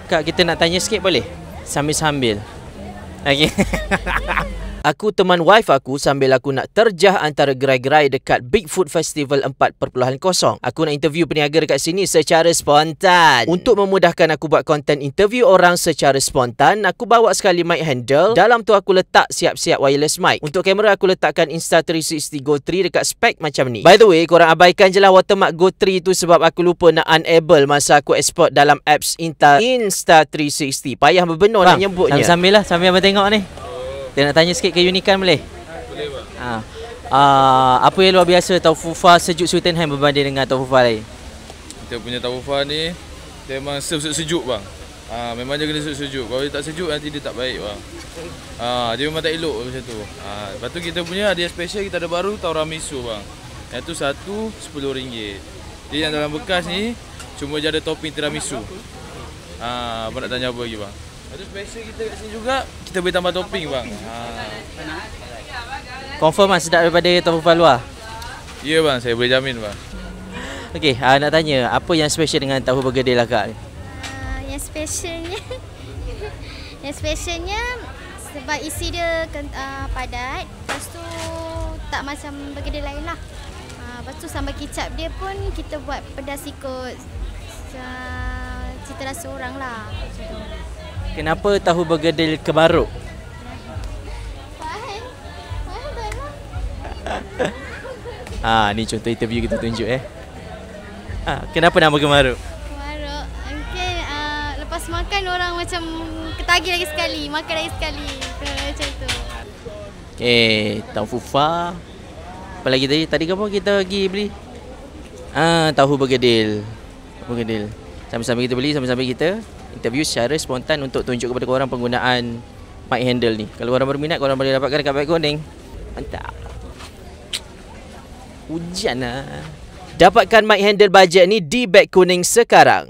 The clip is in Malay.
Kak, kita nak tanya sikit boleh? Sambil-sambil. Okay. Aku teman wife aku sambil aku nak terjah antara gerai-gerai dekat Big Food Festival 4.0. Aku nak interview peniaga dekat sini secara spontan. Untuk memudahkan aku buat konten interview orang secara spontan, aku bawa sekali mic handle. Dalam tu aku letak siap-siap wireless mic. Untuk kamera aku letakkan Insta360 Go 3 dekat spek macam ni. By the way, korang abaikan je lah watermark Go 3 tu sebab aku lupa nak unable masa aku export dalam apps Insta360. Payah berbenur nak nyebutnya. Sambil-sambil lah, sambil abang tengok ni. Kita nak tanya sikit keunikan boleh? Boleh bang. Apa yang luar biasa Taufufa sejuk Swettenham berbanding dengan Taufufa lain? Kita punya Taufufa ni dia memang serve sejuk bang. Memang dia kena sejuk. Kalau dia tak sejuk nanti dia tak baik bang. Dia memang tak elok macam tu. Lepas tu kita punya ada yang special, kita ada baru tiramisu bang. Yang tu satu RM10. Dia yang dalam bekas ni cuma je ada topping tiramisu. Abang nak tanya apa lagi bang? Lepas tu special kita kat sini juga, kita boleh tambah topping bang. Confirm lah sedap daripada Taufufa luar? Ya bang, saya boleh jamin bang. Okey, nak tanya apa yang special dengan tahu bergedil lah kak? Yang specialnya sebab isi dia padat, lepas tu tak macam bergedil lain lah. Lepas tu sambal kicap dia pun kita buat pedas ikut cita rasa orang lah. Kenapa tahu bergedil kemaruk? Ni contoh interview kita tunjuk kenapa nama kemaruk? Kemaruk, mungkin lepas makan orang macam ketagih lagi sekali, makan lagi sekali, macam tu. Taufufa. Apa lagi tadi? Tadi apa kita pergi beli? Tahu bergedil. Sambil-sambil kita beli, sambil-sambil kita interview secara spontan untuk tunjuk kepada korang penggunaan mic handle ni. Kalau korang berminat, korang boleh dapatkan dekat beg kuning. Mantap. Hujan lah. Dapatkan mic handle bajet ni di beg kuning sekarang.